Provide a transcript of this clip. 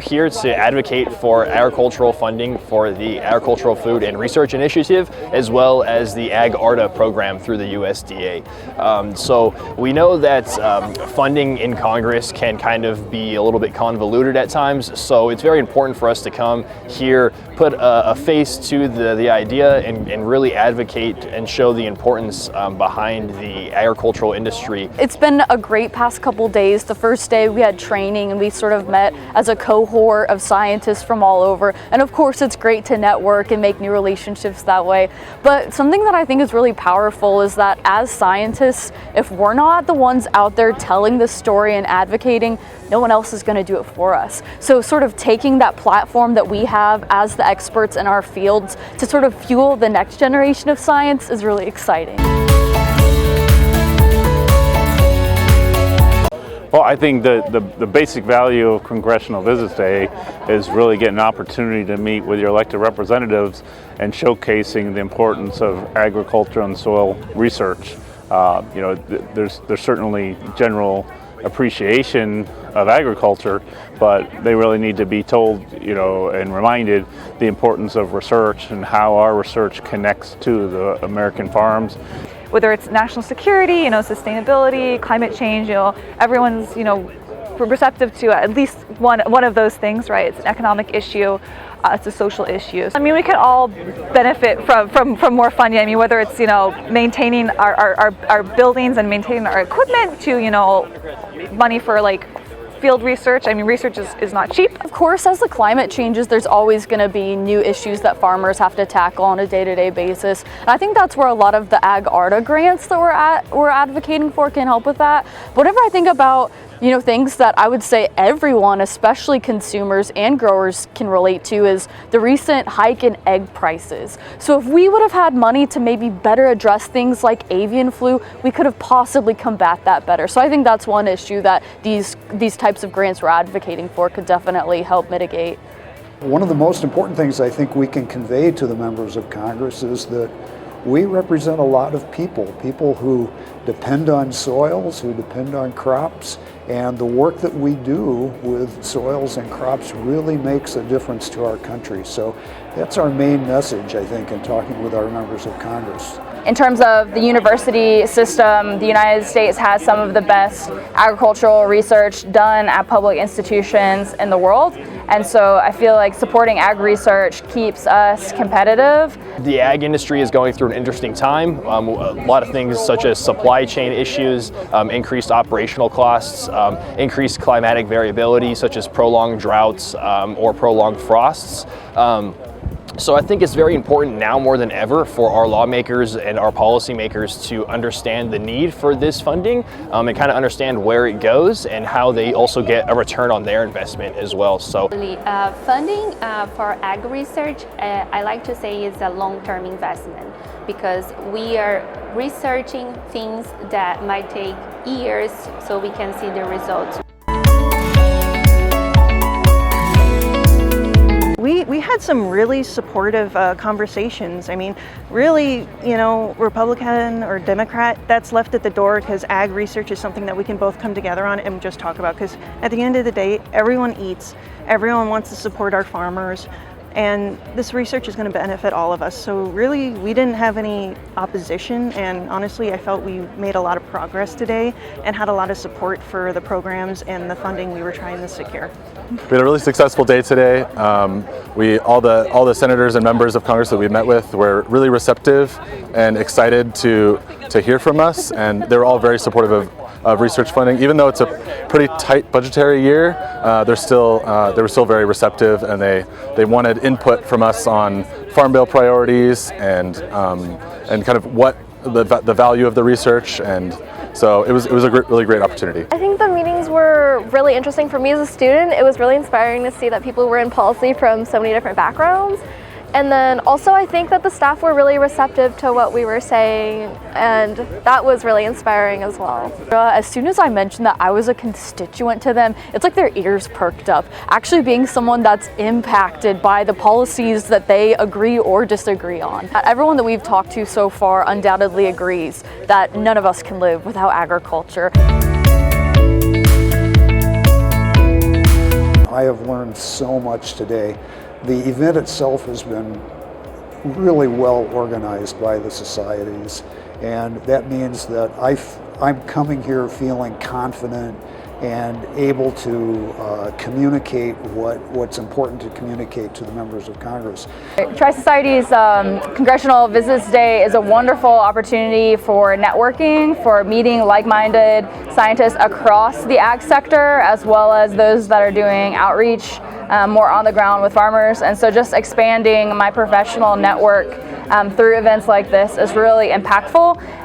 here to advocate for agricultural funding for the Agricultural Food and Research Initiative, as well as the Ag-ARDA program through the USDA. So we know that funding in Congress can kind of be a little bit convoluted at times, so it's very important for us to come here, put a face to the idea, and really advocate and show the importance behind the agricultural industry. It's been a great past couple days. The first day we had training and we sort of met as a cohort of scientists from all over, and of course it's great to network and make new relationships that way. But something that I think is really powerful is that as scientists, if we're not the ones out there telling the story and advocating, no one else is going to do it for us. So sort of taking that platform that we have as the experts in our fields to sort of fuel the next generation of science is really exciting. Well, I think the basic value of Congressional Visits Day is really getting an opportunity to meet with your elected representatives and showcasing the importance of agriculture and soil research. There's certainly general appreciation of agriculture, but they really need to be told, and reminded the importance of research and how our research connects to the American farms. Whether it's national security, sustainability, climate change, everyone's, receptive to at least one of those things, right? It's an economic issue, it's a social issue. I mean, we can all benefit from more funding. I mean, whether it's, maintaining our buildings and maintaining our equipment to, money for field research. I mean, research is not cheap. Of course, as the climate changes, there's always going to be new issues that farmers have to tackle on a day-to-day basis. And I think that's where a lot of the Ag-ARDA grants that we're advocating for can help with that. But whenever I think about things that I would say everyone, especially consumers and growers, can relate to is the recent hike in egg prices. So if we would have had money to maybe better address things like avian flu, we could have possibly combat that better. So I think that's one issue that these types of grants we're advocating for could definitely help mitigate. One of the most important things I think we can convey to the members of Congress is that we represent a lot of people who depend on soils, who depend on crops, and the work that we do with soils and crops really makes a difference to our country. So that's our main message, I think, in talking with our members of Congress. In terms of the university system, the United States has some of the best agricultural research done at public institutions in the world. And so I feel like supporting ag research keeps us competitive. The ag industry is going through an interesting time. A lot of things such as supply chain issues, increased operational costs, increased climatic variability such as prolonged droughts or prolonged frosts. So I think it's very important now more than ever for our lawmakers and our policymakers to understand the need for this funding and kind of understand where it goes and how they also get a return on their investment as well. So funding for ag research, I like to say, is a long-term investment because we are researching things that might take years so we can see the results. We had some really supportive conversations. I mean, really, Republican or Democrat, that's left at the door because ag research is something that we can both come together on and just talk about. Because at the end of the day, everyone eats, everyone wants to support our farmers, and this research is going to benefit all of us. So really, we didn't have any opposition, and honestly, I felt we made a lot of progress today and had a lot of support for the programs and the funding we were trying to secure. We had a really successful day today. All the senators and members of Congress that we met with were really receptive and excited to hear from us, and they were all very supportive of research funding. Even though it's a pretty tight budgetary year, they were still very receptive, and they wanted input from us on Farm Bill priorities and kind of what the value of the research, and so it was a really great opportunity. I think the meetings were really interesting for me as a student. It was really inspiring to see that people were in policy from so many different backgrounds. And then also I think that the staff were really receptive to what we were saying, and that was really inspiring as well. As soon as I mentioned that I was a constituent to them, it's like their ears perked up. Actually being someone that's impacted by the policies that they agree or disagree on. Everyone that we've talked to so far undoubtedly agrees that none of us can live without agriculture. I have learned so much today. The event itself has been really well organized by the societies, and that means that I'm coming here feeling confident and able to communicate what's important to communicate to the members of Congress. Tri-Society's Congressional Visits Day is a wonderful opportunity for networking, for meeting like-minded scientists across the ag sector, as well as those that are doing outreach more on the ground with farmers. And so just expanding my professional network through events like this is really impactful.